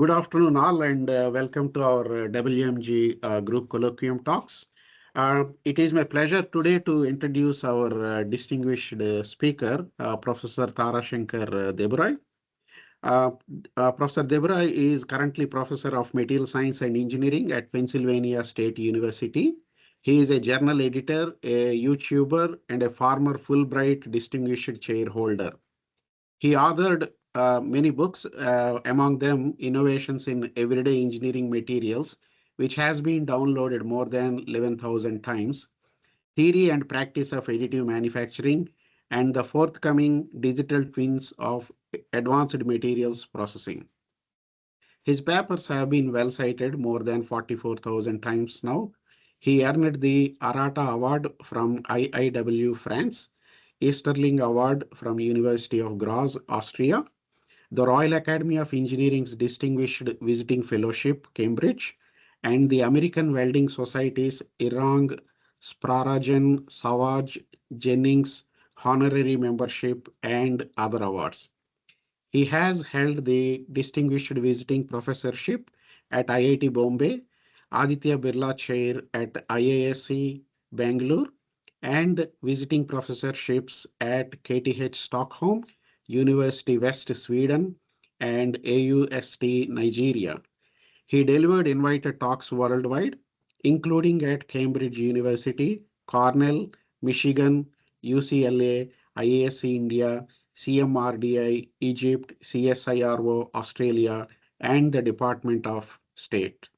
Good afternoon, all, and welcome to our WMG group colloquium talks. It is my pleasure today to introduce our distinguished speaker, Professor Tara Shankar DebRoy. Uh, Professor DebRoy is currently Professor of Material Science and Engineering at Pennsylvania State University. He is a journal editor, a YouTuber, and a former Fulbright Distinguished Chair holder. He authored many books, among them Innovations in Everyday Engineering Materials, which has been downloaded more than 11,000 times, Theory and Practice of Additive Manufacturing, and the forthcoming Digital Twins of Advanced Materials Processing. His papers have been well cited more than 44,000 times now. He earned the Arata Award from IIW France, Easterling Award from University of Graz, Austria, the Royal Academy of Engineering's Distinguished Visiting Fellowship, Cambridge, and the American Welding Society's Irang Sprarajan Savage Jennings Honorary Membership and other awards. He has held the Distinguished Visiting Professorship at IIT Bombay, Aditya Birla Chair at IISc Bangalore, and visiting professorships at KTH Stockholm, University West Sweden, and AUST Nigeria. He delivered invited talks worldwide, including at Cambridge University, Cornell, Michigan, UCLA, IASC India, CMRDI, Egypt, CSIRO, Australia, and the Department of State.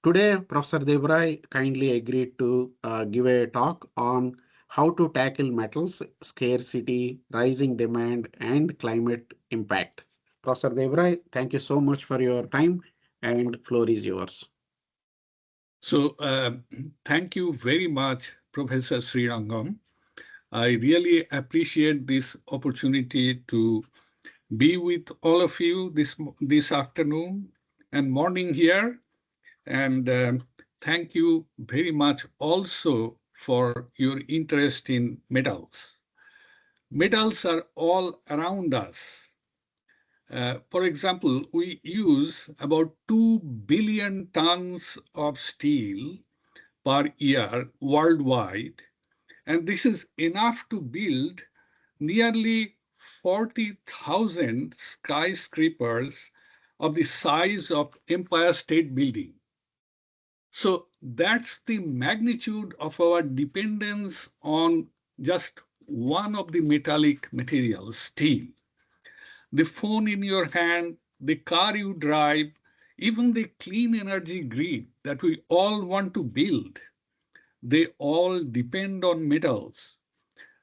Today, Professor DebRoy kindly agreed to give a talk on how to tackle metals, scarcity, rising demand, and climate impact. Professor DebRoy, thank you so much for your time, and floor is yours. So thank you very much, Professor Srirangam. I really appreciate this opportunity to be with all of you this afternoon and morning here. And thank you very much also for your interest in metals. Metals are all around us. For example, we use about 2 billion tons of steel per year worldwide, and this is enough to build nearly 40,000 skyscrapers of the size of Empire State Building. So that's the magnitude of our dependence on just one of the metallic materials, steel. The phone in your hand, the car you drive, even the clean energy grid that we all want to build, they all depend on metals.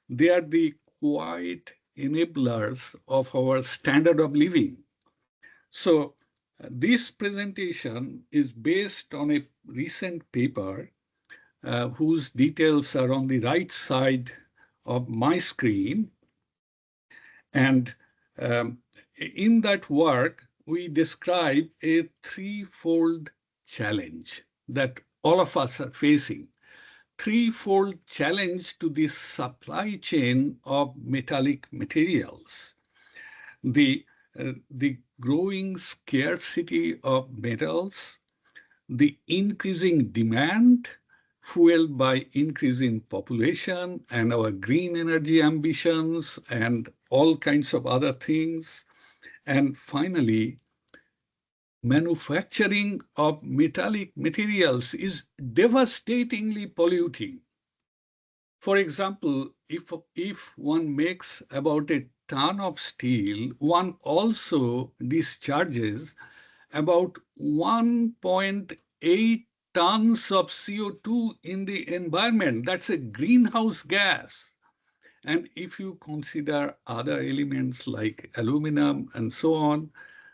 They are the quiet enablers of our standard of living. So this presentation is based on a recent paper whose details are on the right side of my screen. And in that work, we describe a threefold challenge that all of us are facing. Threefold challenge to the supply chain of metallic materials. The growing scarcity of metals, the increasing demand fueled by increasing population and our green energy ambitions and all kinds of other things, and finally, manufacturing of metallic materials is devastatingly polluting. For example, if one makes about a ton of steel, one also discharges about 1.8 tons of CO2 in the environment. That's a greenhouse gas. And if you consider other elements like aluminum and so on,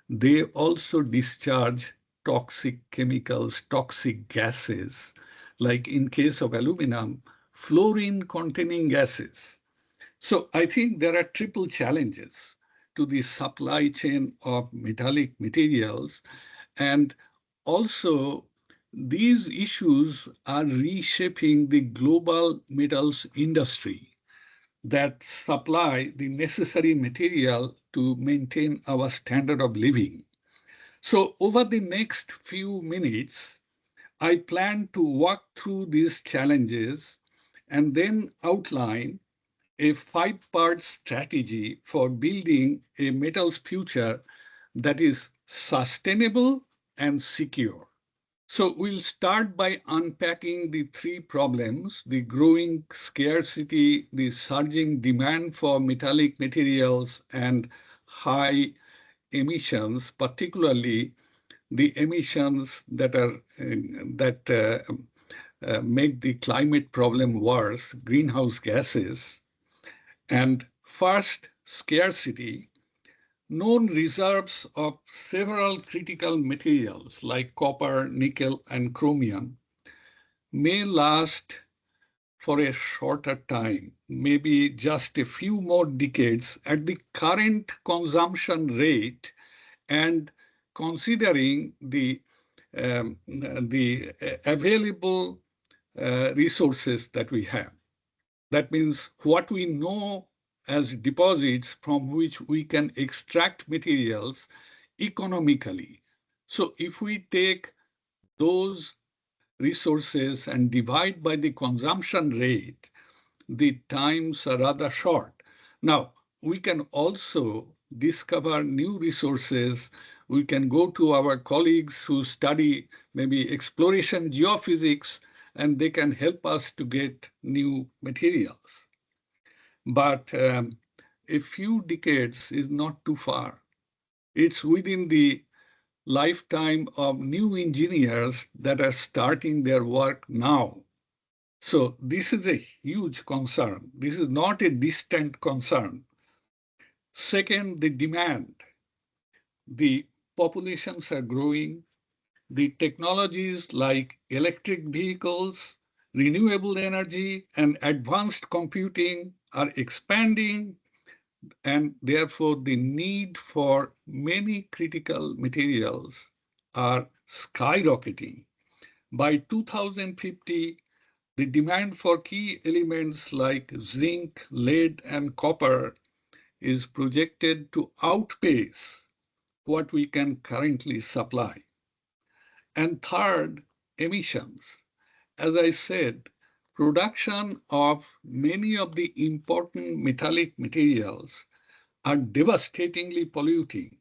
they also discharge toxic chemicals, toxic gases, like in case of aluminum, fluorine-containing gases. So I think there are triple challenges to the supply chain of metallic materials. And also, these issues are reshaping the global metals industry that supply the necessary material to maintain our standard of living. So over the next few minutes, I plan to walk through these challenges and then outline a 5-part strategy for building a metals future that is sustainable and secure. So we'll start by unpacking the 3 problems: the growing scarcity, the surging demand for metallic materials, and high emissions, particularly the emissions that make the climate problem worse, greenhouse gases. And first, scarcity. Known reserves of several critical materials like copper, nickel, and chromium may last for a shorter time, maybe just a few more decades at the current consumption rate, and considering the available resources that we have. That means what we know as deposits from which we can extract materials economically. So if we take those resources and divide by the consumption rate, the times are rather short. Now, we can also discover new resources. We can go to our colleagues who study maybe exploration geophysics, and they can help us to get new materials. But a few decades is not too far. It's within the lifetime of new engineers that are starting their work now. So this is a huge concern. This is not a distant concern. Second, the demand. The populations are growing. The technologies like electric vehicles, renewable energy, and advanced computing are expanding, and therefore the need for many critical materials are skyrocketing. By 2050, the demand for key elements like zinc, lead, and copper is projected to outpace what we can currently supply. And third, emissions. As I said, production of many of the important metallic materials are devastatingly polluting.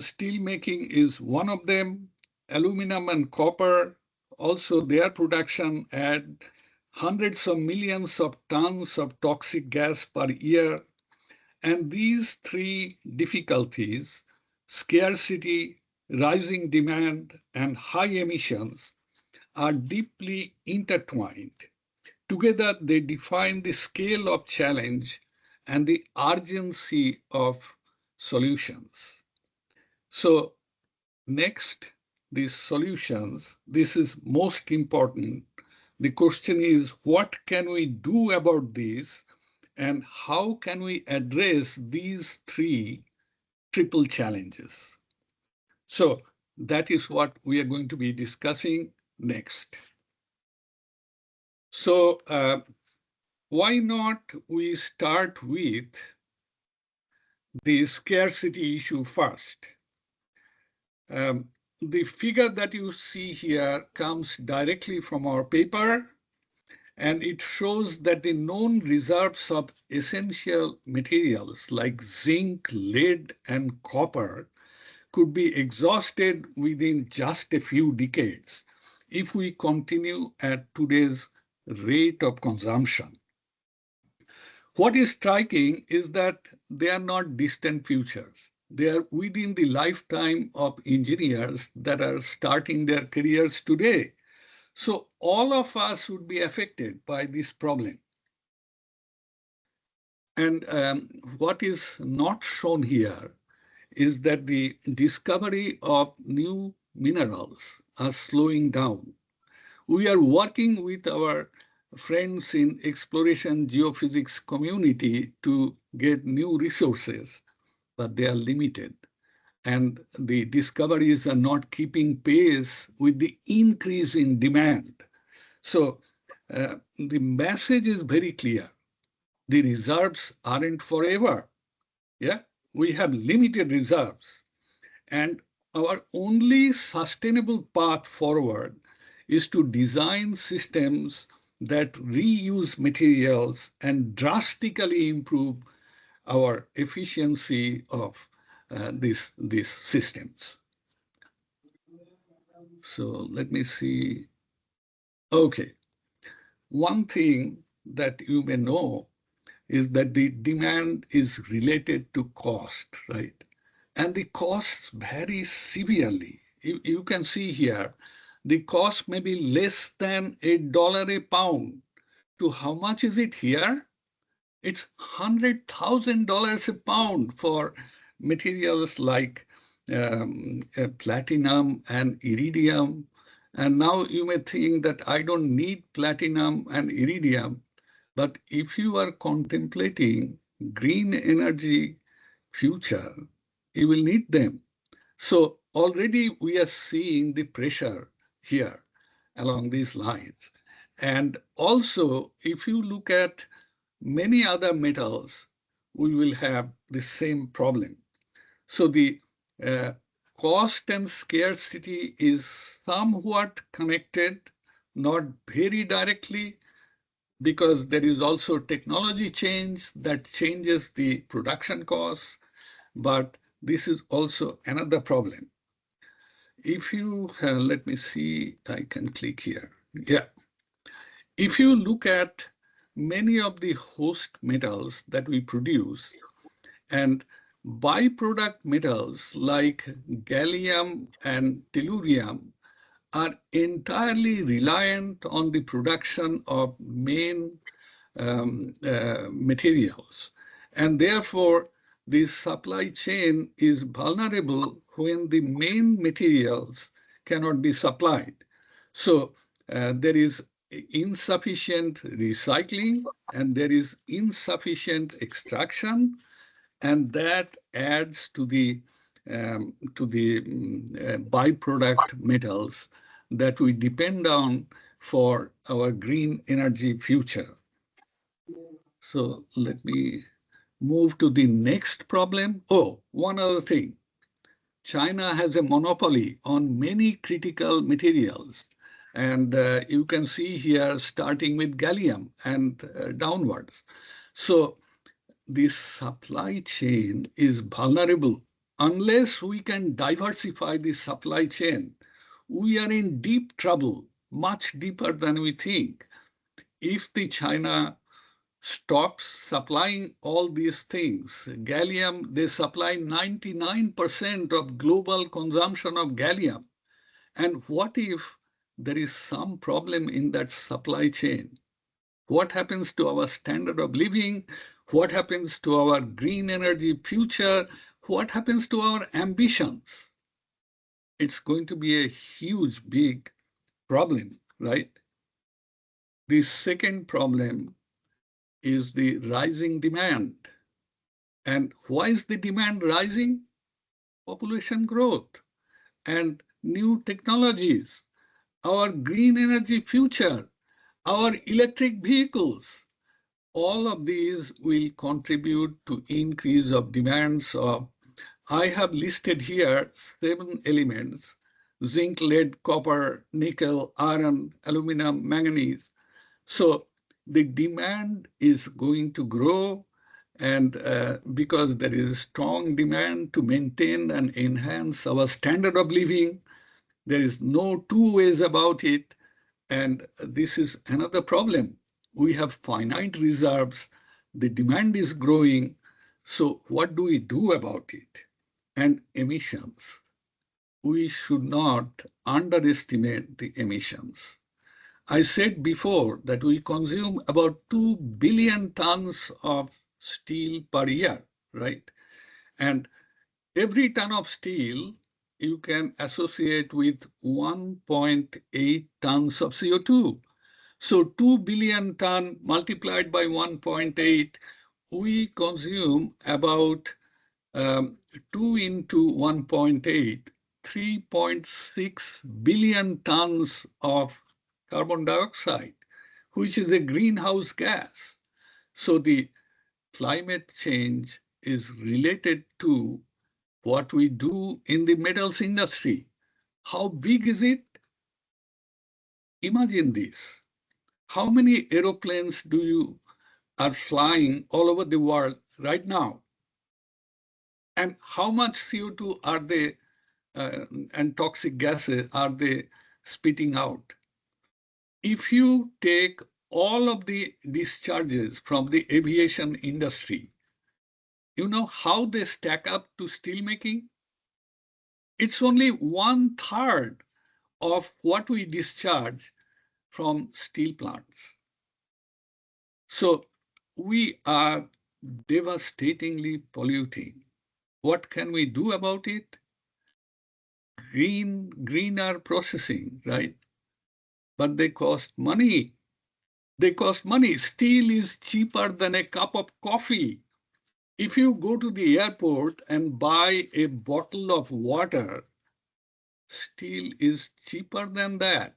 Steel making is one of them. Aluminum and copper, also their production add hundreds of millions of tons of toxic gas per year. And these 3 difficulties, scarcity, rising demand, and high emissions, are deeply intertwined. Together, they define the scale of challenge and the urgency of solutions. So next, these solutions, this is most important. The question is, what can we do about this, and how can we address these 3 triple challenges? So that is what we are going to be discussing next. So why not we start with the scarcity issue first? The figure that you see here comes directly from our paper, and it shows that the known reserves of essential materials like zinc, lead, and copper could be exhausted within just a few decades if we continue at today's rate of consumption. What is striking is that they are not distant futures. They are within the lifetime of engineers that are starting their careers today. So all of us would be affected by this problem. And what is not shown here is that the discovery of new minerals are slowing down. We are working with our friends in exploration geophysics community to get new resources, but they are limited. And the discoveries are not keeping pace with the increase in demand. So the message is very clear. The reserves aren't forever. Yeah, we have limited reserves. And our only sustainable path forward is to design systems that reuse materials and drastically improve our efficiency of these systems. So let me see. Okay. One thing that you may know is that the demand is related to cost, right? And the costs vary severely. You can see here, the cost may be less than $1 a pound. To how much is it here? It's $100,000 a pound for materials like platinum and iridium. And now you may think that I don't need platinum and iridium, but if you are contemplating green energy future, you will need them. So already we are seeing the pressure here along these lines. And also, if you look at many other metals, we will have the same problem. So the cost and scarcity is somewhat connected, not very directly, because there is also technology change that changes the production costs, but this is also another problem. If you, let me see, I can click here. Yeah. If you look at many of the host metals that we produce, and byproduct metals like gallium and tellurium are entirely reliant on the production of main materials. And therefore, the supply chain is vulnerable when the main materials cannot be supplied. So there is insufficient recycling and there is insufficient extraction, and that adds to the byproduct metals that we depend on for our green energy future. So let me move to the next problem. Oh, one other thing. China has a monopoly on many critical materials. And you can see here, starting with gallium and downwards. So this supply chain is vulnerable. Unless we can diversify the supply chain, we are in deep trouble, much deeper than we think. If the China stops supplying all these things. Gallium, they supply 99% of global consumption of gallium. And what if there is some problem in that supply chain? What happens to our standard of living? What happens to our green energy future? What happens to our ambitions? It's going to be a huge, big problem, right? The second problem is the rising demand. And why is the demand rising? Population growth and new technologies, our green energy future, our electric vehicles. All of these will contribute to increase of demands of, I have listed here 7 elements: zinc, lead, copper, nickel, iron, aluminum, manganese. So the demand is going to grow, and because there is strong demand to maintain and enhance our standard of living, there is no two ways about it. And this is another problem. We have finite reserves, the demand is growing. So what do we do about it? And emissions. We should not underestimate the emissions. I said before that we consume about 2 billion tons of steel per year, right? And every ton of steel you can associate with 1.8 tons of CO2. So 2 billion ton multiplied by 1.8, we consume about 2 into 1.8, 3.6 billion tons of carbon dioxide, which is a greenhouse gas. So the climate change is related to what we do in the metals industry. How big is it? Imagine this. How many aeroplanes are flying all over the world right now? And how much CO2 are they and toxic gases are they spitting out? If you take all of the discharges from the aviation industry, you know how they stack up to steelmaking? It's only 1/3 of what we discharge from steel plants. So we are devastatingly polluting. What can we do about it? Greener processing, right? But they cost money. They cost money. Steel is cheaper than a cup of coffee. If you go to the airport and buy a bottle of water, steel is cheaper than that.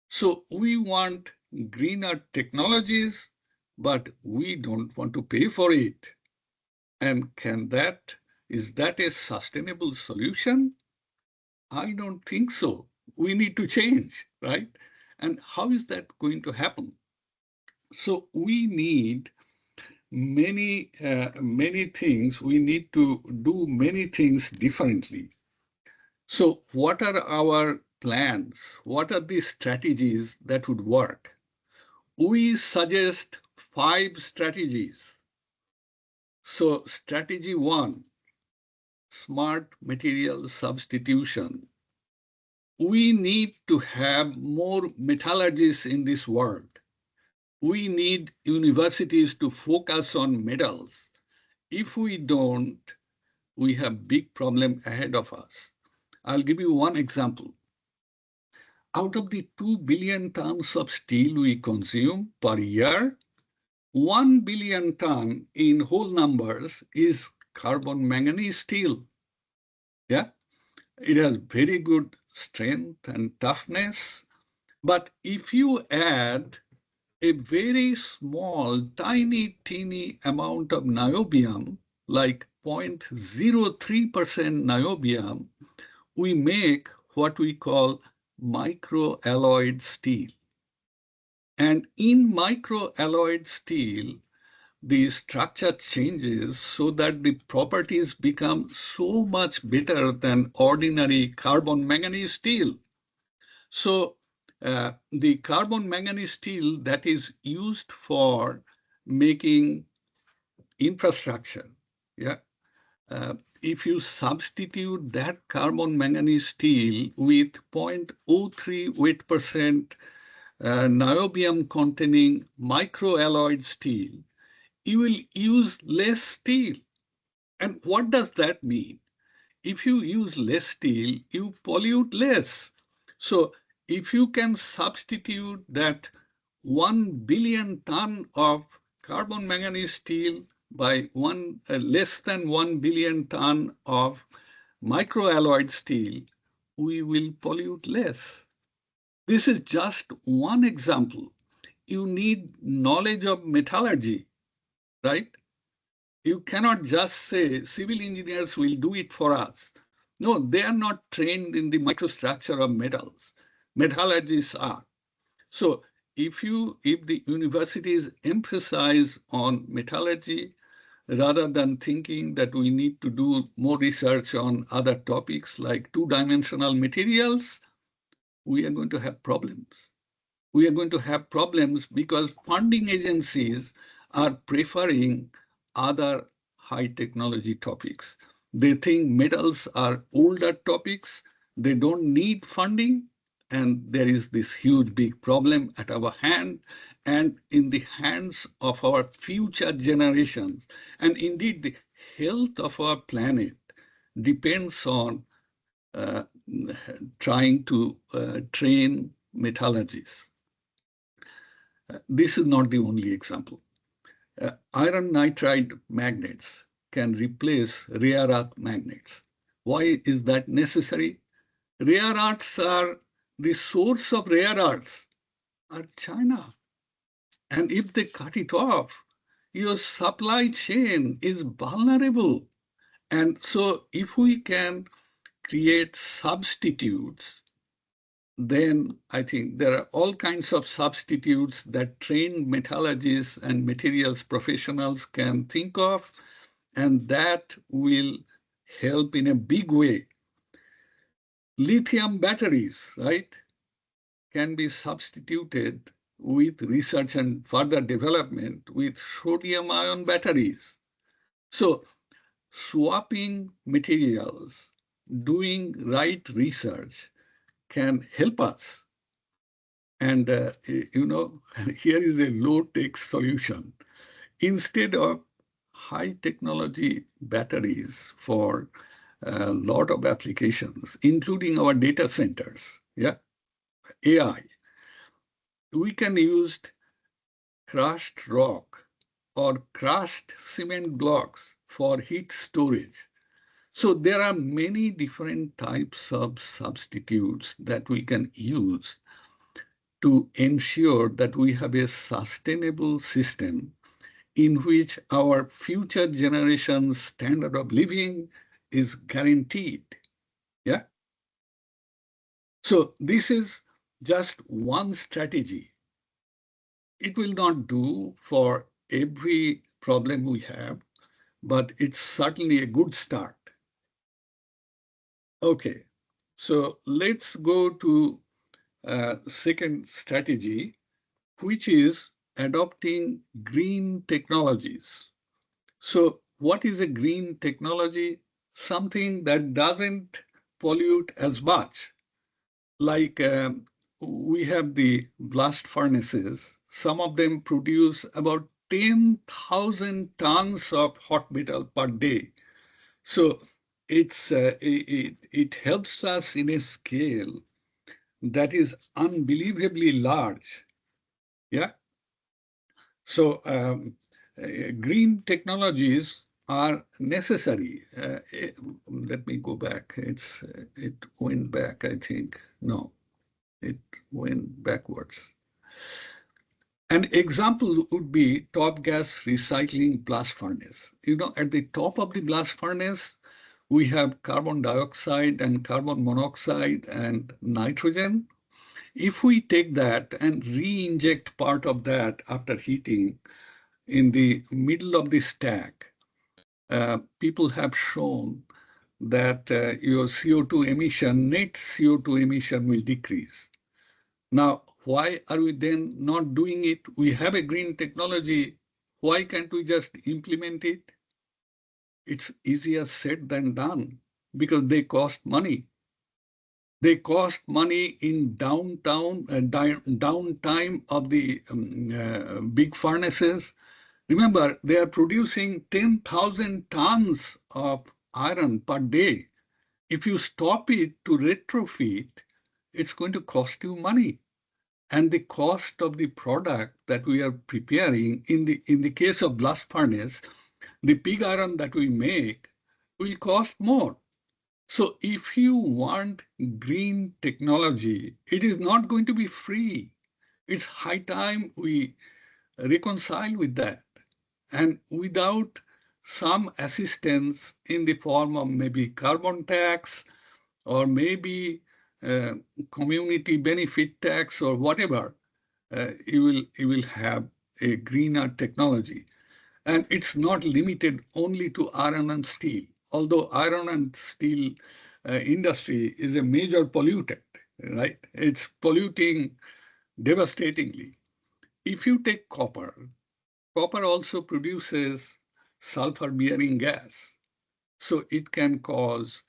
So we want greener technologies, but we don't want to pay for it. And is that a sustainable solution? I don't think so. We need to change, right? And how is that going to happen? So we need many things. We need to do many things differently. So what are our plans? What are the strategies that would work? We suggest 5 strategies. So strategy 1, smart material substitution. We need to have more metallurgists in this world. We need universities to focus on metals. If we don't, we have big problem ahead of us. I'll give you one example. Out of the 2 billion tons of steel we consume per year, 1 billion ton in whole numbers is carbon manganese steel. Yeah, it has very good strength and toughness. But if you add a very small, tiny, teeny amount of niobium, like 0.03% niobium, we make what we call microalloyed steel. And in microalloyed steel, the structure changes so that the properties become so much better than ordinary carbon manganese steel. So the carbon manganese steel that is used for making infrastructure, yeah, if you substitute that carbon manganese steel with 0.03 weight% niobium containing microalloyed steel, you will use less steel. And what does that mean? If you use less steel, you pollute less. So if you can substitute that 1 billion ton of carbon manganese steel by less than 1 billion ton of microalloyed steel, we will pollute less. This is just one example. You need knowledge of metallurgy, right? You cannot just say civil engineers will do it for us. No, they are not trained in the microstructure of metals. Metallurgists are. So if the universities emphasize on metallurgy rather than thinking that we need to do more research on other topics like two-dimensional materials, we are going to have problems. We are going to have problems because funding agencies are preferring other high technology topics. They think metals are older topics. They don't need funding. And there is this huge big problem at our hand and in the hands of our future generations. And indeed, the health of our planet depends on trying to train metallurgists. This is not the only example. Iron nitride magnets can replace rare earth magnets. Why is that necessary? Rare earths are the source of rare earths are China. And if they cut it off, your supply chain is vulnerable. And so if we can create substitutes, then I think there are all kinds of substitutes that trained metallurgists and materials professionals can think of, and that will help in a big way. Lithium batteries, right, can be substituted with research and further development with sodium-ion batteries. So swapping materials, doing right research can help us. And, here is a low-tech solution. Instead of high technology batteries for a lot of applications, including our data centers, AI, we can use crushed rock or crushed cement blocks for heat storage. So there are many different types of substitutes that we can use to ensure that we have a sustainable system in which our future generations' standard of living is guaranteed. Yeah. So this is just one strategy. It will not do for every problem we have, but it's certainly a good start. Okay, so let's go to second strategy, which is adopting green technologies. So what is a green technology? Something that doesn't pollute as much. Like we have the blast furnaces. Some of them produce about 10,000 tons of hot metal per day. So it helps us in a scale that is unbelievably large. Yeah. So green technologies are necessary. Let me go back. It went back, I think. No, it went backwards. An example would be top gas recycling blast furnace. At the top of the blast furnace, we have carbon dioxide and carbon monoxide and nitrogen. If we take that and re-inject part of that after heating in the middle of the stack, people have shown that your CO2 emission, net CO2 emission will decrease. Now, why are we then not doing it? We have a green technology. Why can't we just implement it? It's easier said than done because they cost money. They cost money in downtime of the big furnaces. Remember, they are producing 10,000 tons of iron per day. If you stop it to retrofit, it's going to cost you money. And the cost of the product that we are preparing, in the case of blast furnace, the pig iron that we make will cost more. So if you want green technology, it is not going to be free. It's high time we reconcile with that. And without some assistance in the form of maybe carbon tax or maybe community benefit tax or whatever, you will have a greener technology. And it's not limited only to iron and steel, although iron and steel industry is a major pollutant, right? It's polluting devastatingly. If you take copper, copper also produces sulfur-bearing gas. So it can cause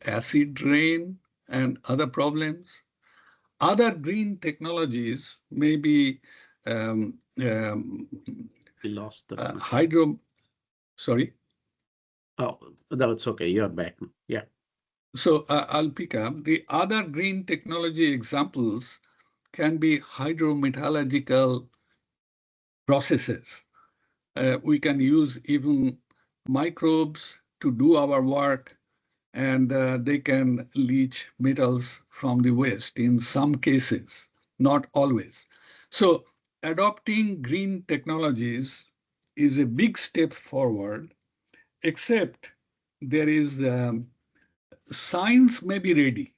acid rain and other problems. Other green technologies may be We lost the Sorry. Oh, that's okay. You're back. Yeah. So I'll pick up. The other green technology examples can be hydrometallurgical processes. We can use even microbes to do our work, and they can leach metals from the waste in some cases, not always. So adopting green technologies is a big step forward, except there is science may be ready,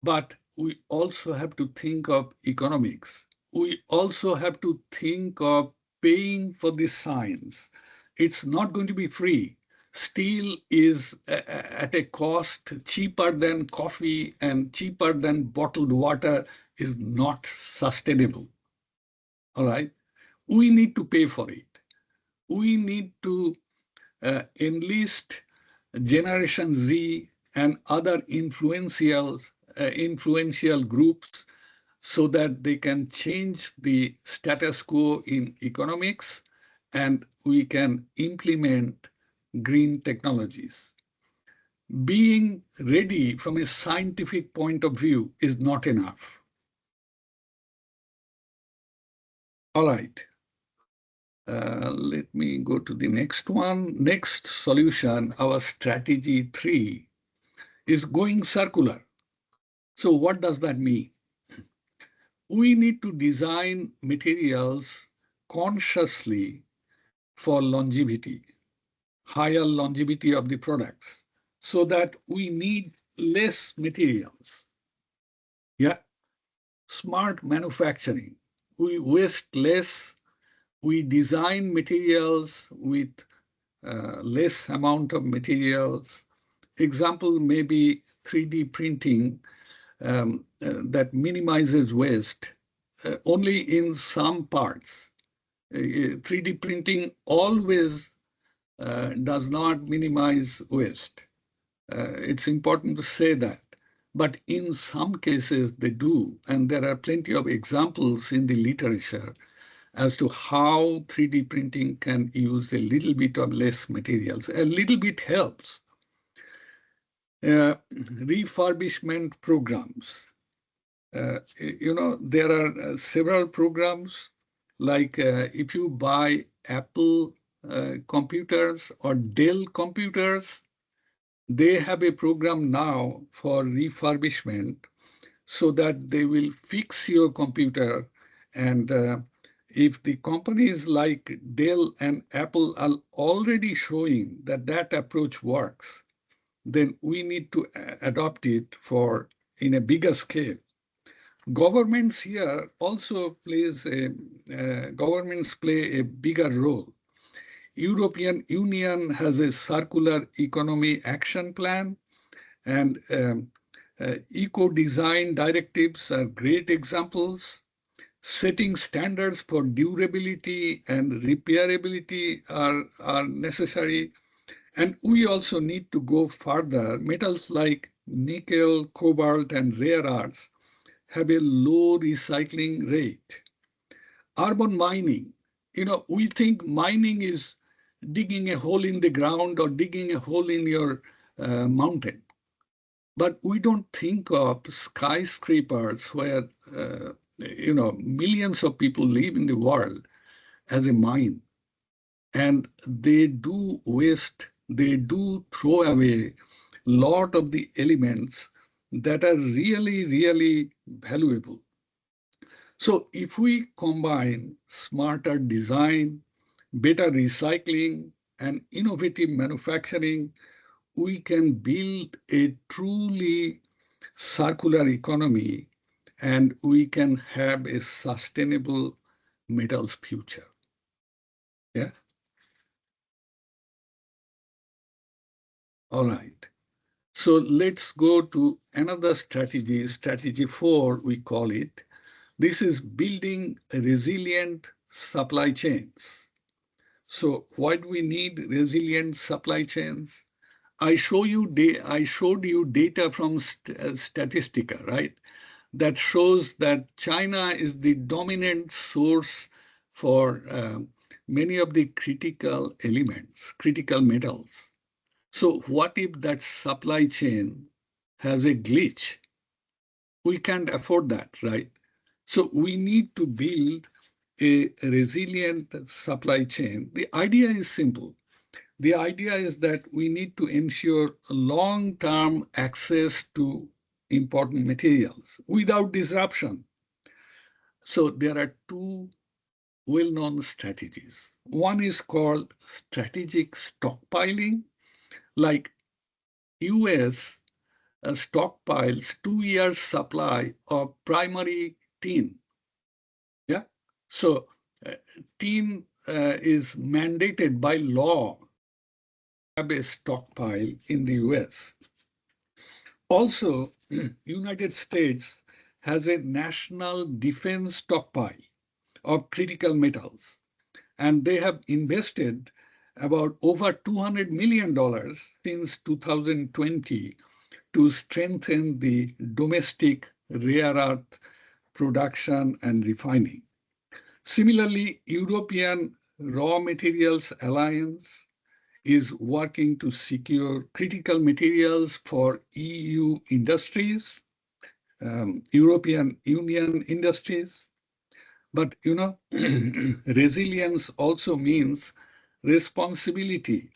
but we also have to think of economics. We also have to think of paying for the science. It's not going to be free. Steel is at a cost cheaper than coffee and cheaper than bottled water is not sustainable. All right. We need to pay for it. We need to enlist Generation Z and other influential groups so that they can change the status quo in economics and we can implement green technologies. Being ready from a scientific point of view is not enough. All right. Let me go to the next one. Next solution, our strategy 3, is going circular. So what does that mean? We need to design materials consciously for longevity, higher longevity of the products, so that we need less materials. Yeah, smart manufacturing. We waste less. We design materials with less amount of materials. Example may be 3D printing that minimizes waste only in some parts. 3D printing always does not minimize waste. It's important to say that. But in some cases they do, and there are plenty of examples in the literature as to how 3D printing can use a little bit of less materials. A little bit helps. Refurbishment programs. There are several programs, like if you buy Apple computers or Dell computers, they have a program now for refurbishment so that they will fix your computer. And if the companies like Dell and Apple are already showing that that approach works, then we need to adopt it in a bigger scale. Governments here also governments play a bigger role. European Union has a circular economy action plan, and eco-design directives are great examples. Setting standards for durability and repairability are necessary. And we also need to go further. Metals like nickel, cobalt, and rare earths have a low recycling rate. Urban mining, we think mining is digging a hole in the ground or digging a hole in your mountain. But we don't think of skyscrapers where, millions of people live in the world as a mine. And they do waste, they do throw away a lot of the elements that are really, really valuable. So if we combine smarter design, better recycling, and innovative manufacturing, we can build a truly circular economy and we can have a sustainable metals future. Yeah. All right. So let's go to another strategy, strategy 4, we call it. This is building resilient supply chains. So why do we need resilient supply chains? I showed you data from Statistica, right? That shows that China is the dominant source for many of the critical elements, critical metals. So what if that supply chain has a glitch? We can't afford that, right? So we need to build a resilient supply chain. The idea is simple. The idea is that we need to ensure long-term access to important materials without disruption. So there are two well-known strategies. One is called strategic stockpiling, like US stockpiles 2 years supply of primary tin. Yeah, so tin is mandated by law to have a stockpile in the US. Also, United States has a national defense stockpile of critical metals, and they have invested about over $200 million since 2020 to strengthen the domestic rare earth production and refining. Similarly, European Raw Materials Alliance is working to secure critical materials for EU industries, European Union industries. But resilience also means responsibility.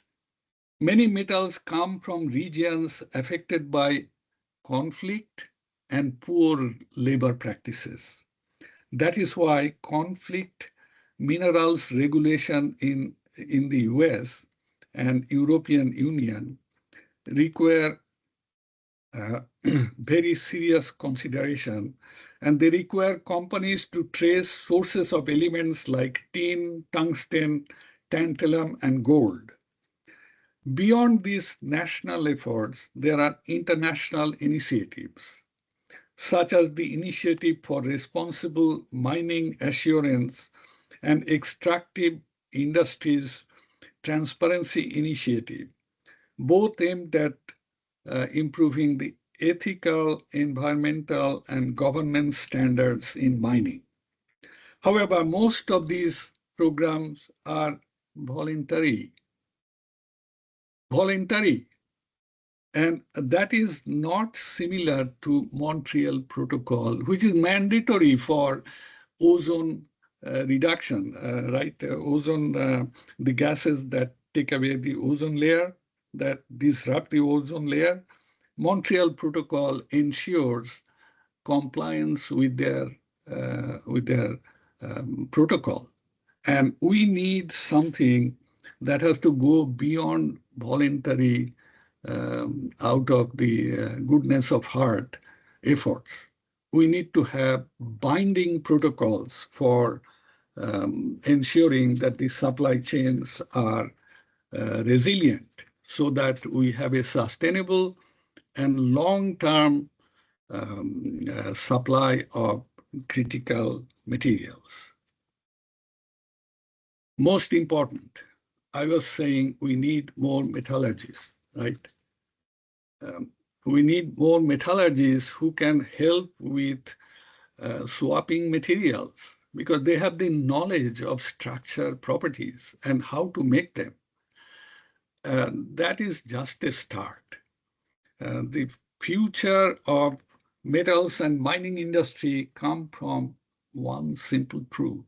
Many metals come from regions affected by conflict and poor labor practices. That is why conflict minerals regulation in the US and European Union require very serious consideration, and they require companies to trace sources of elements like tin, tungsten, tantalum, and gold. Beyond these national efforts, there are international initiatives, such as the Initiative for Responsible Mining Assurance and Extractive Industries Transparency Initiative, both aimed at improving the ethical, environmental, and governance standards in mining. However, most of these programs are voluntary. And that is not similar to Montreal Protocol, which is mandatory for ozone reduction, right? Ozone, the gases that take away the ozone layer, that disrupt the ozone layer. Montreal Protocol ensures compliance with their protocol. And we need something that has to go beyond voluntary, out of the goodness of heart efforts. We need to have binding protocols for ensuring that the supply chains are resilient so that we have a sustainable and long-term supply of critical materials. Most important, I was saying we need more metallurgists, right? We need more metallurgists who can help with swapping materials because they have the knowledge of structure properties and how to make them. That is just a start. The future of metals and mining industry come from one simple truth.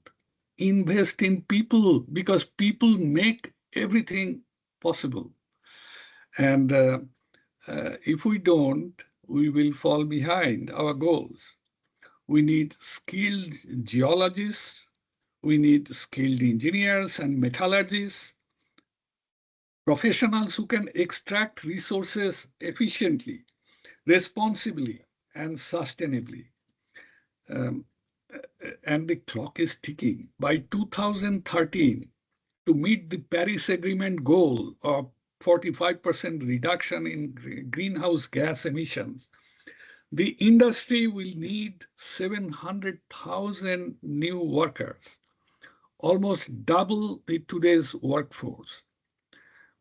Invest in people because people make everything possible. And if we don't, we will fall behind our goals. We need skilled geologists, we need skilled engineers and metallurgists, professionals who can extract resources efficiently, responsibly, and sustainably. And the clock is ticking. By 2013, to meet the Paris Agreement goal of 45% reduction in greenhouse gas emissions, the industry will need 700,000 new workers, almost double today's workforce.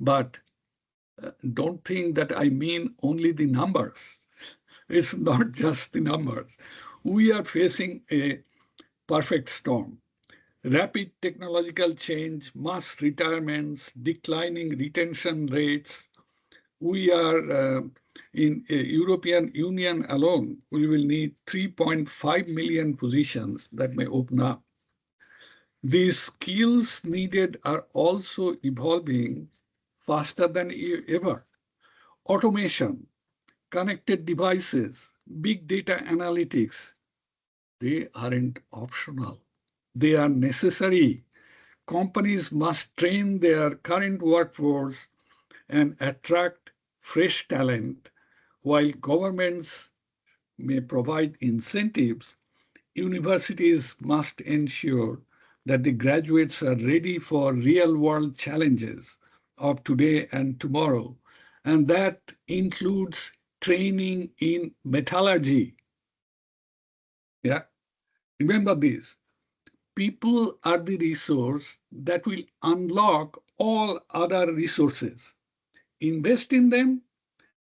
But don't think that I mean only the numbers. It's not just the numbers. We are facing a perfect storm. Rapid technological change, mass retirements, declining retention rates. We are in European Union alone, we will need 3.5 million positions that may open up. These skills needed are also evolving faster than ever. Automation, connected devices, big data analytics, they aren't optional. They are necessary. Companies must train their current workforce and attract fresh talent, while governments may provide incentives. Universities must ensure that the graduates are ready for real-world challenges of today and tomorrow, and that includes training in metallurgy. Yeah, remember this. People are the resource that will unlock all other resources. Invest in them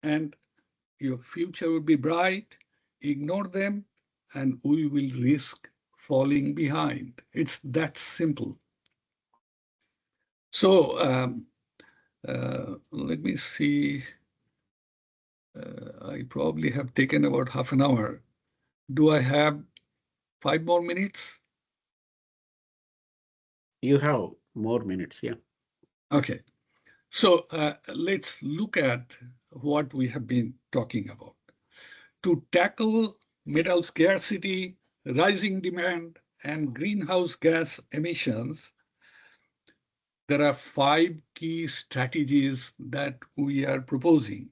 and your future will be bright. Ignore them and we will risk falling behind. It's that simple. So let me see. I probably have taken about half an hour. Do I have 5 more minutes? You have more minutes, yeah. Okay. So let's look at what we have been talking about. To tackle metal scarcity, rising demand, and greenhouse gas emissions, there are 5 key strategies that we are proposing.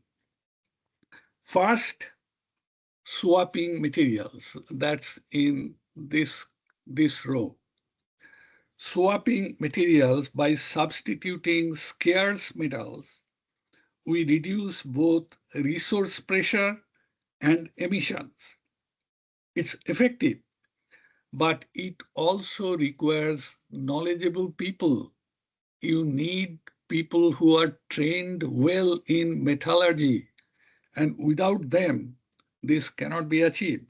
First, swapping materials. That's in this row. Swapping materials by substituting scarce metals, we reduce both resource pressure and emissions. It's effective, but it also requires knowledgeable people. You need people who are trained well in metallurgy, and without them, this cannot be achieved.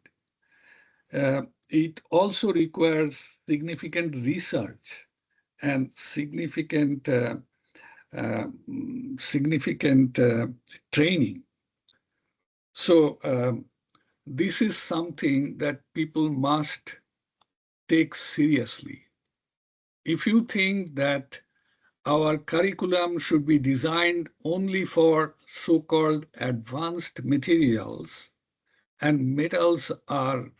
It also requires significant research and significant training. So this is something that people must take seriously. If you think that our curriculum should be designed only for so-called advanced materials, and metals are,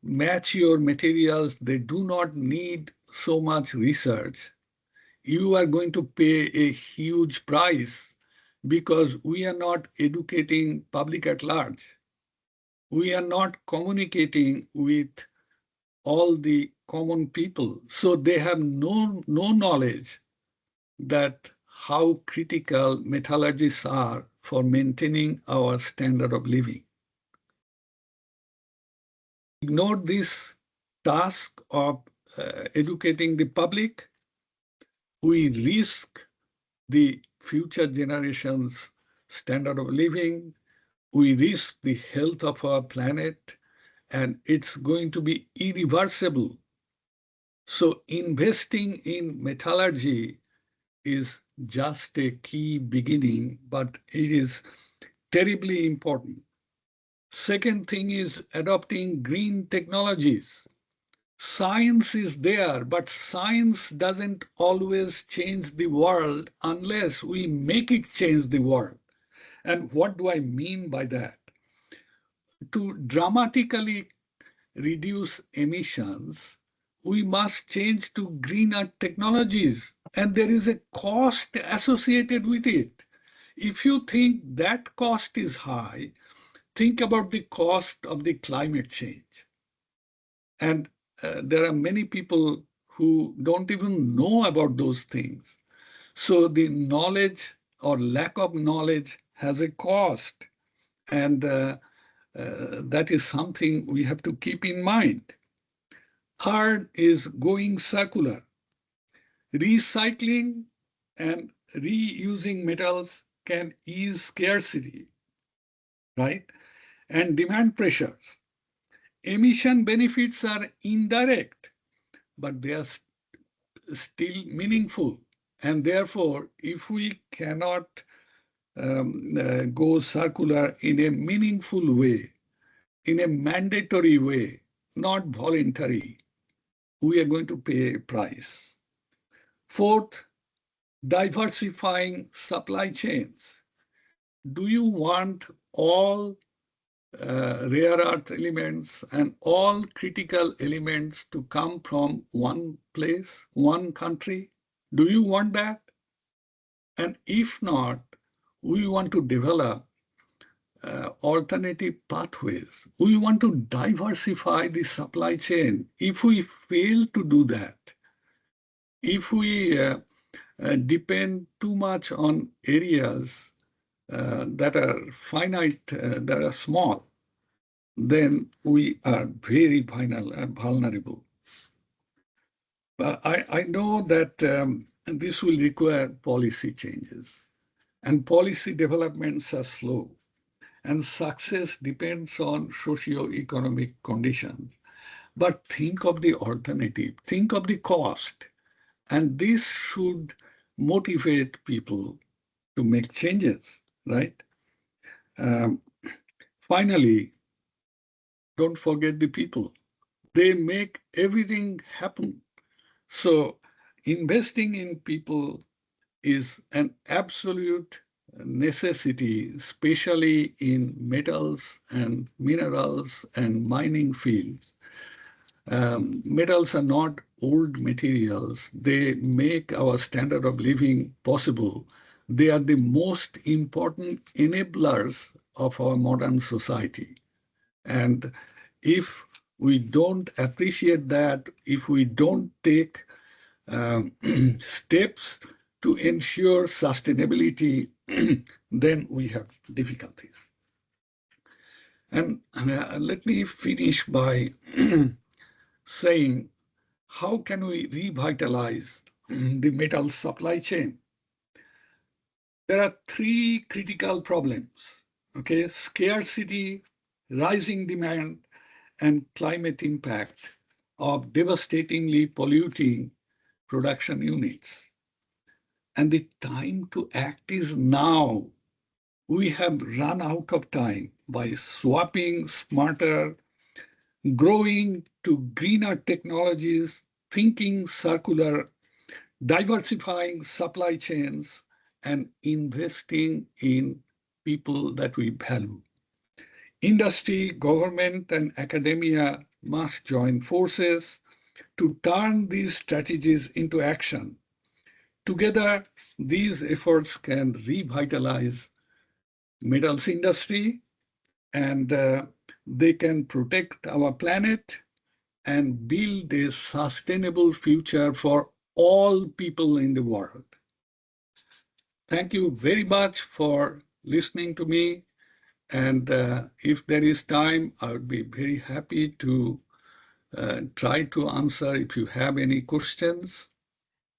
mature materials, they do not need so much research, you are going to pay a huge price because we are not educating public at large. We are not communicating with all the common people. So they have no knowledge that how critical metallurgists are for maintaining our standard of living. Ignore this task of educating the public, we risk the future generations' standard of living, we risk the health of our planet, and it's going to be irreversible. So investing in metallurgy is just a key beginning, but it is terribly important. Second thing is adopting green technologies. Science is there, but science doesn't always change the world unless we make it change the world. And what do I mean by that? To dramatically reduce emissions, we must change to greener technologies, and there is a cost associated with it. If you think that cost is high, think about the cost of the climate change. And there are many people who don't even know about those things. So the knowledge or lack of knowledge has a cost. And that is something we have to keep in mind. Third is going circular. Recycling and reusing metals can ease scarcity, right? And demand pressures. Emission benefits are indirect, but they are still meaningful. And therefore, if we cannot go circular in a meaningful way, in a mandatory way, not voluntary, we are going to pay a price. Fourth, diversifying supply chains. Do you want all rare earth elements, and all critical elements to come from one place, one country? Do you want that? And if not, we want to develop alternative pathways. We want to diversify the supply chain. If we fail to do that, if we depend too much on areas that are finite, that are small, then we are very vulnerable. But I know that this will require policy changes, and policy developments are slow, and success depends on socio-economic conditions. But think of the alternative, think of the cost, and this should motivate people to make changes, right? Um, Finally, don't forget the people. They make everything happen. So investing in people is an absolute necessity, especially in metals and minerals and mining fields. Metals are not old materials. They make our standard of living possible. They are the most important enablers of our modern society. And if we don't appreciate that, if we don't take steps to ensure sustainability, then we have difficulties. And let me finish by saying, how can we revitalize the metal supply chain? There are three critical problems, okay? Scarcity, rising demand, and climate impact of devastatingly polluting production units. And the time to act is now. We have run out of time by swapping smarter, growing to greener technologies, thinking circular, diversifying supply chains, and investing in people that we value. Industry, government, and academia must join forces to turn these strategies into action. Together, these efforts can revitalize metals industry, and they can protect our planet and build a sustainable future for all people in the world. Thank you very much for listening to me. And if there is time, I would be very happy to try to answer if you have any questions.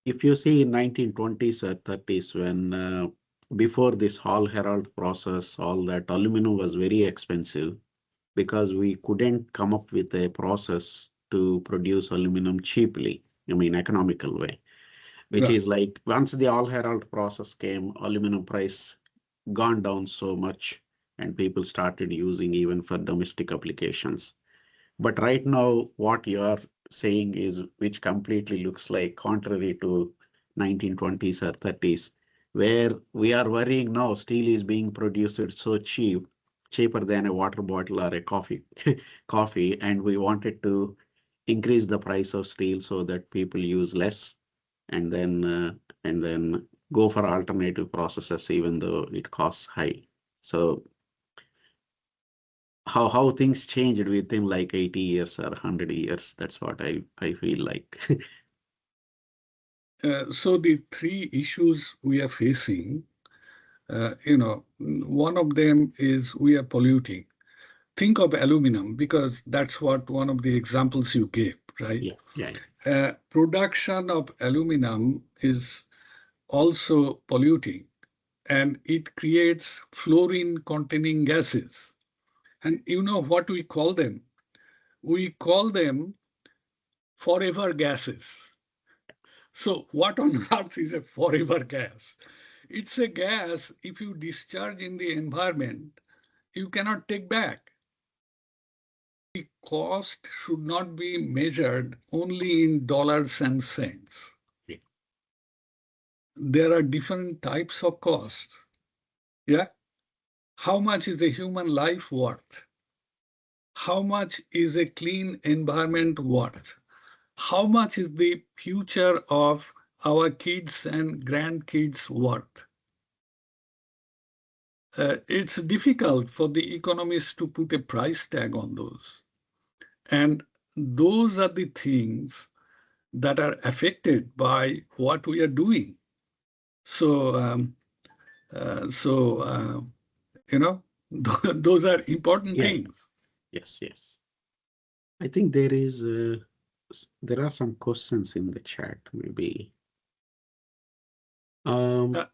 If you see in 1920s or 30s, when before this Hall Herald process, all that aluminum was very expensive because we couldn't come up with a process to produce aluminum cheaply, I mean, economical way, which Right. is like once the All Herald process came, aluminum price gone down so much and people started using even for domestic applications. But right now, what you are saying is, which completely looks like contrary to 1920s or 30s, where we are worrying now steel is being produced so cheap, cheaper than a water bottle or a coffee, coffee, and we wanted to increase the price of steel so that people use less, and then go for alternative processes even though it costs high. So how things changed within like 80 years or 100 years. That's what I feel like. So the three issues we are facing, one of them is we are polluting. Think of aluminum, because that's what one of the examples you gave, right? Yeah. Production of aluminum is also polluting, and it creates fluorine-containing gases. And you know what we call them? We call them forever gases. So what on earth is a forever gas? It's a gas, if you discharge in the environment, you cannot take back. The cost should not be measured only in dollars and cents. Yeah. There are different types of costs. Yeah. How much is a human life worth? how much is a clean environment worth? How much is the future of our kids and grandkids worth? It's difficult for the economists to put a price tag on those. And those are the things that are affected by what we are doing. So, you know, those are important Yeah. things. Yes, yes. I think there are some questions in the chat, maybe. Uh,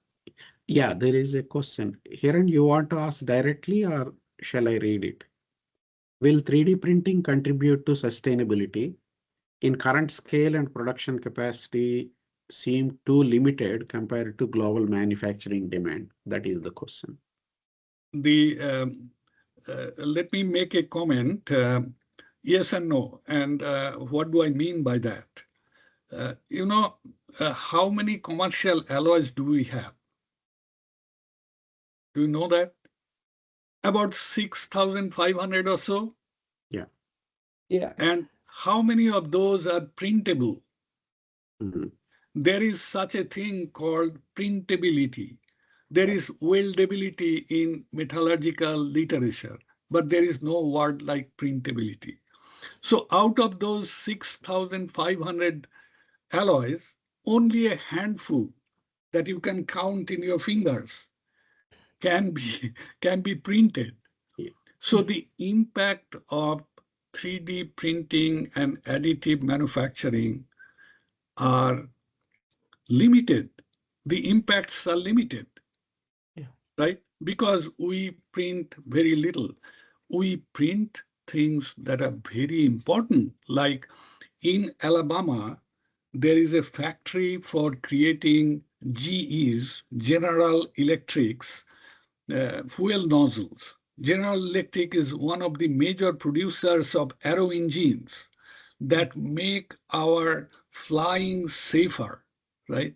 Yeah, there is a question. Hiran, you want to ask directly or shall I read it? Will 3D printing contribute to sustainability? In current scale and production capacity seem too limited compared to global manufacturing demand? That is the question. Let me make a comment. Yes and no. And what do I mean by that? How many commercial alloys do we have? Do you know that? About 6,500 or so. Yeah. Yeah. And how many of those are printable? Mm-hmm. There is such a thing called printability. There is weldability in metallurgical literature, but there is no word like printability. So out of those 6,500 alloys, only a handful that you can count in your fingers can be printed. Yeah. So the impact of 3D printing and additive manufacturing are limited. The impacts are limited, right? Because we print very little. We print things that are very important. Like in Alabama, there is a factory for creating GE's, General Electric's, fuel nozzles. General Electric is one of the major producers of aero engines that make our flying safer, right?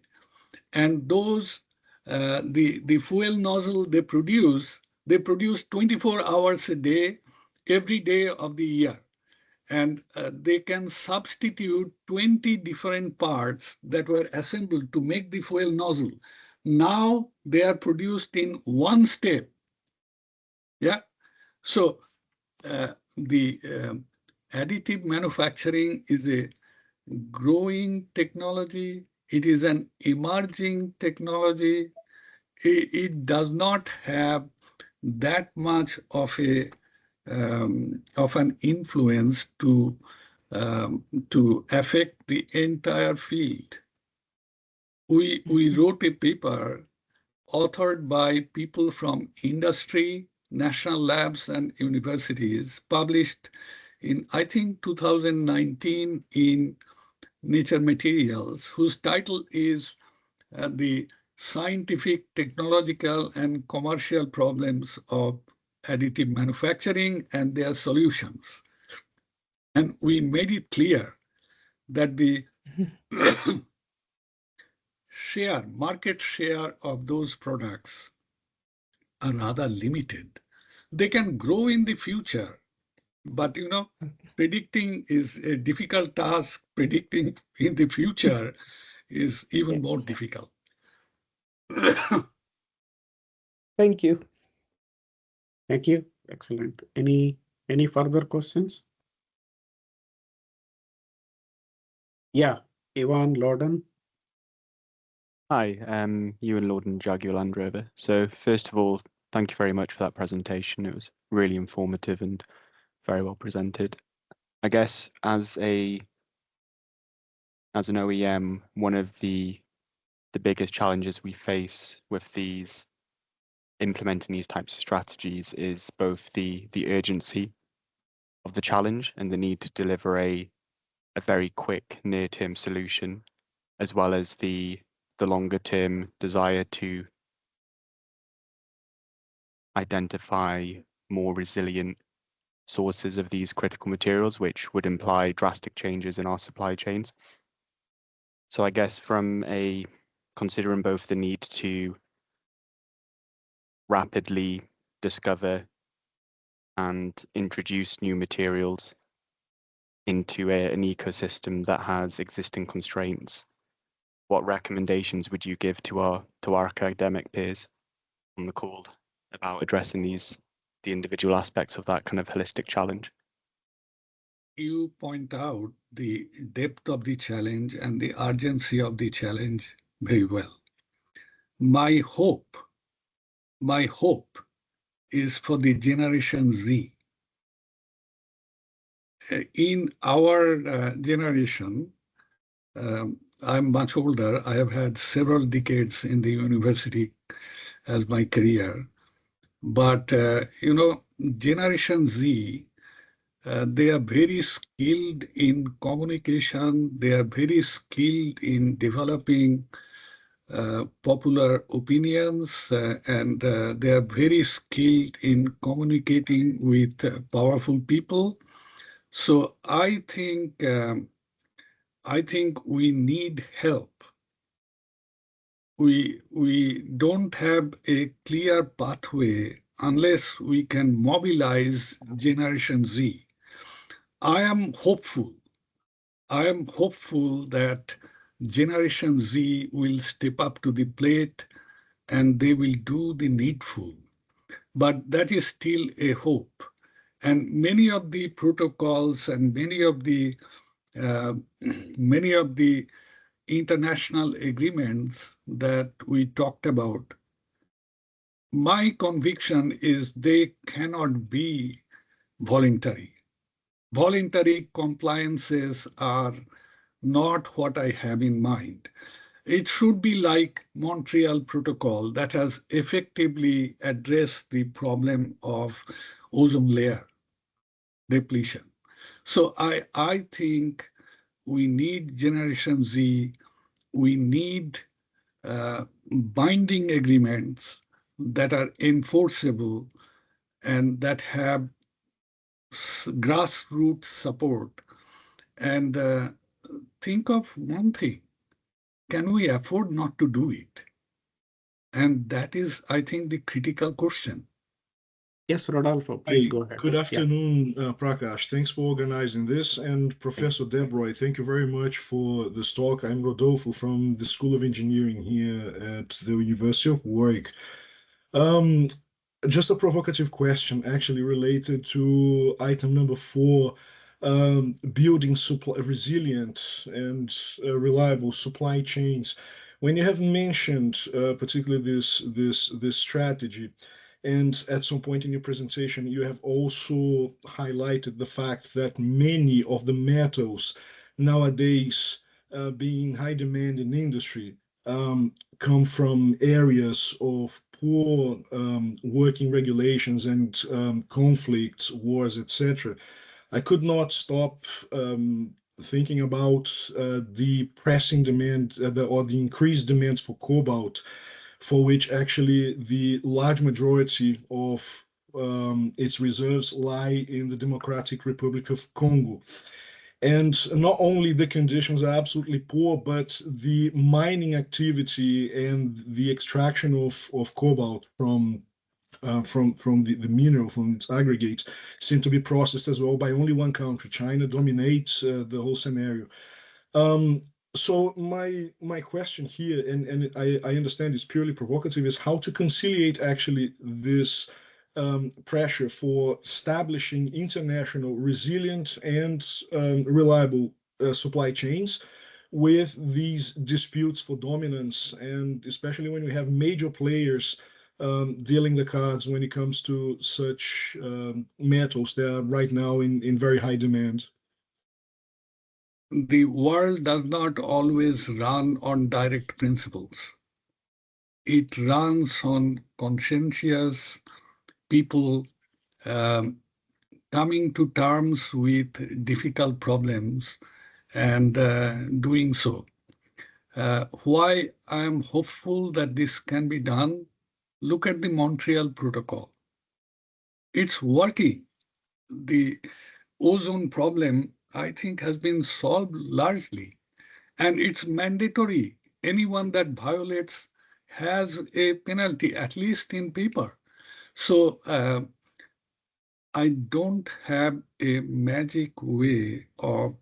And those, the fuel nozzle they produce 24 hours a day, every day of the year. And they can substitute 20 different parts that were assembled to make the fuel nozzle. Now they are produced in one step. Yeah. So the additive manufacturing is a growing technology. It is an emerging technology. It does not have that much of an influence to affect the entire field. We wrote a paper authored by people from industry, national labs, and universities, published in, I think, 2019 in Nature Materials, whose title is The Scientific, Technological, and Commercial Problems of Additive Manufacturing and Their Solutions. And we made it clear that the market share of those products are rather limited. They can grow in the future, but predicting is a difficult task. Predicting in the future is even more difficult. Thank you. Thank you. Excellent. Any further questions? Yeah, Ivan Loden. Hi, Ewan Lorden, Jaguar Land Rover. So first of all, thank you very much for that presentation. It was really informative and very well presented. I guess as an OEM, one of the biggest challenges we face with implementing these types of strategies is both the urgency of the challenge and the need to deliver a very quick near-term solution, as well as the longer-term desire to identify more resilient sources of these critical materials, which would imply drastic changes in our supply chains. So I guess considering both the need to rapidly discover and introduce new materials into an ecosystem that has existing constraints, what recommendations would you give to our academic peers on the call about addressing the individual aspects of that kind of holistic challenge? You point out the depth of the challenge and the urgency of the challenge very well. My hope is for the Generation Z. In our generation, I'm much older. I have had several decades in the university as my career. But, Generation Z, they are very skilled in communication. They are very skilled in developing popular opinions, and they are very skilled in communicating with powerful people. So I think we need help. We don't have a clear pathway unless we can mobilize Generation Z. I am hopeful that Generation Z will step up to the plate and they will do the needful. But that is still a hope. And many of the protocols and many of the international agreements that we talked about, my conviction is they cannot be voluntary. Voluntary compliances are not what I have in mind. It should be like Montreal Protocol that has effectively addressed the problem of ozone layer depletion. So I think we need Generation Z. We need binding agreements that are enforceable and that have grassroots support. And think of one thing. Can we afford not to do it? And that is, I think, the critical question. Yes, Rodolfo, please go ahead. Good afternoon, Prakash. Thanks for organizing this. And Professor DebRoy, thank you very much for this talk. I'm Rodolfo from the School of Engineering here at the University of Warwick. Just a provocative question, actually related to item number 4, building resilient and reliable supply chains. When you have mentioned particularly this strategy, and at some point in your presentation, you have also highlighted the fact that many of the metals nowadays being high demand in industry come from areas of poor working regulations and conflicts, wars, etc. I could not stop thinking about the pressing demand or the increased demands for cobalt, for which actually the large majority of its reserves lie in the Democratic Republic of Congo. And not only the conditions are absolutely poor, but the mining activity and the extraction of cobalt from the mineral, from its aggregates, seem to be processed as well by only one country. China dominates the whole scenario. So my question here, and I understand it's purely provocative, is how to conciliate actually this pressure for establishing international resilient and reliable supply chains with these disputes for dominance, and especially when we have major players dealing the cards when it comes to such metals that are right now in very high demand. The world does not always run on direct principles. It runs on conscientious people coming to terms with difficult problems and doing so. Why I am hopeful that this can be done? Look at the Montreal Protocol. It's working. The ozone problem, I think, has been solved largely, and it's mandatory. Anyone that violates has a penalty, at least in paper. So I don't have a magic way of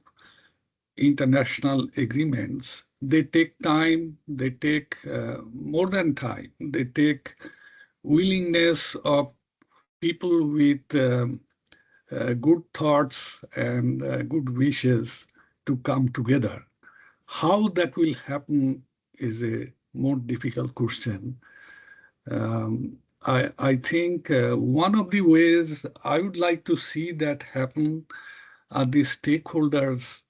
international agreements. They take time, they take more than time, they take willingness of people with good thoughts and good wishes to come together. How that will happen is a more difficult question. I think one of the ways I would like to see that happen are the stakeholders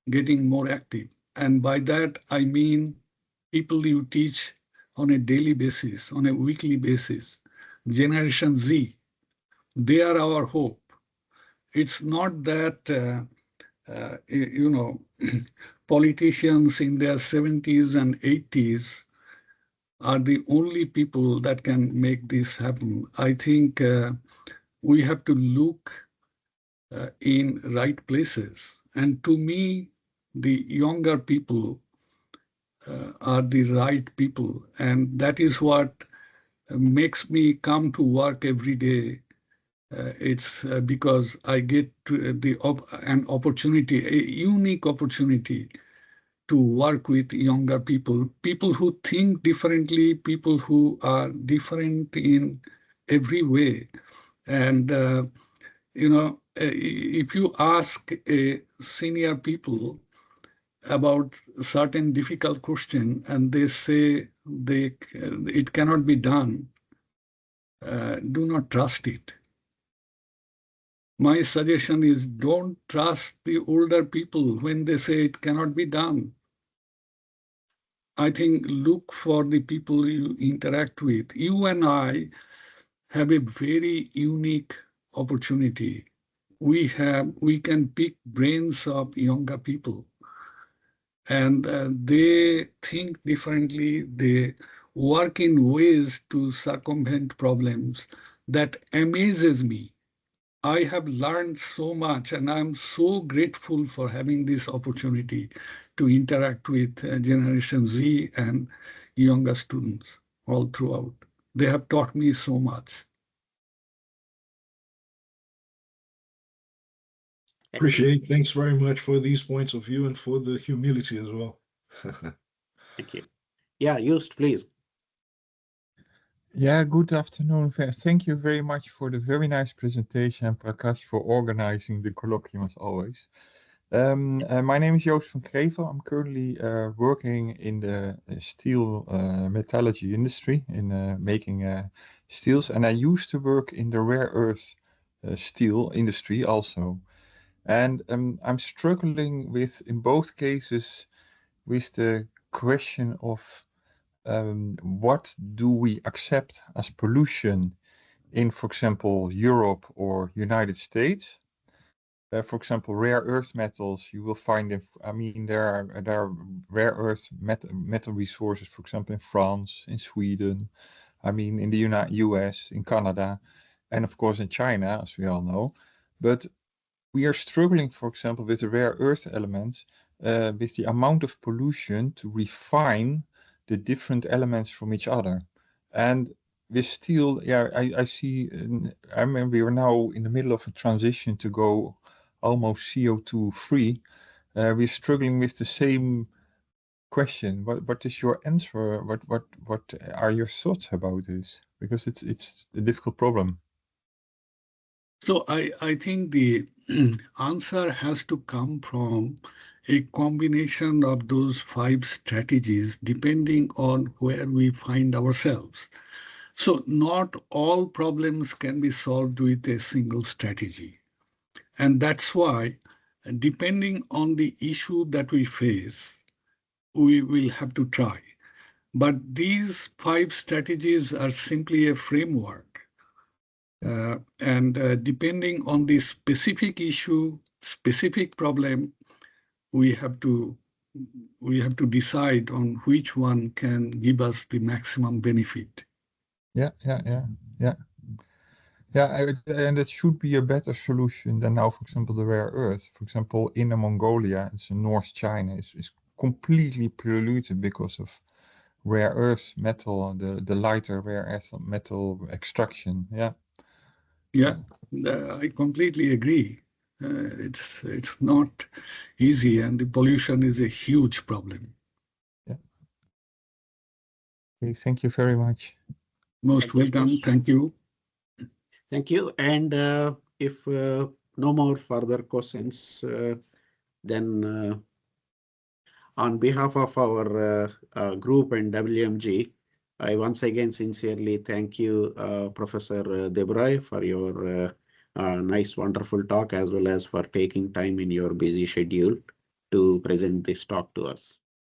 getting more active. And by that, I mean people you teach on a daily basis, on a weekly basis. Generation Z, they are our hope. It's not that, politicians in their 70s and 80s are the only people that can make this happen. I think we have to look in right places. And to me, the younger people are the right people. And that is what makes me come to work every day. It's because I get an opportunity, a unique opportunity to work with younger people, people who think differently, people who are different in every way. And, if you ask a senior people about certain difficult question and they say it cannot be done, do not trust it. My suggestion is don't trust the older people when they say it cannot be done. I think look for the people you interact with. You and I have a very unique opportunity. We can pick brains of younger people, and they think differently. They work in ways to circumvent problems that amazes me. I have learned so much, and I'm so grateful for having this opportunity to interact with Generation Z and younger students all throughout. They have taught me so much. Appreciate. Thanks very much for these points of view and for the humility as well. Thank you. Yeah, Joost, please. Yeah, good afternoon. Thank you very much for the very nice presentation, and Prakash for organizing the colloquium as always. My name is Joost van Krevel. I'm currently working in the steel metallurgy industry, in making steels, and I used to work in the rare earth steel industry also. And I'm struggling with, in both cases, with the question of what do we accept as pollution in, for example, Europe or United States? For example, rare earth metals, you will find, there are rare earth metal resources, for example, in France, in Sweden, in the US, in Canada, and of course in China, as we all know. But we are struggling, for example, with the rare earth elements, with the amount of pollution to refine the different elements from each other. And with steel, I see, we are now in the middle of a transition to go almost CO2 free. We're struggling with the same question. What is your answer? What are your thoughts about this? Because it's a difficult problem. So I think the answer has to come from a combination of those 5 strategies depending on where we find ourselves. So not all problems can be solved with a single strategy. And that's why, depending on the issue that we face, we will have to try. But these 5 strategies are simply a framework. And depending on the specific issue, specific problem, we have to decide on which one can give us the maximum benefit. Yeah, and it should be a better solution than now, for example, the rare earth. For example, Inner Mongolia, it's in North China, is completely polluted because of rare earth metal, the lighter rare earth metal extraction. Yeah. I completely agree. It's not easy, and the pollution is a huge problem. Yeah. Okay, thank you very much. Most welcome. Thank you. Thank you. And if no more further questions, then on behalf of our group and WMG, I once again sincerely thank you, Professor DebRoy, for your nice, wonderful talk, as well as for taking time in your busy schedule to present this talk to us.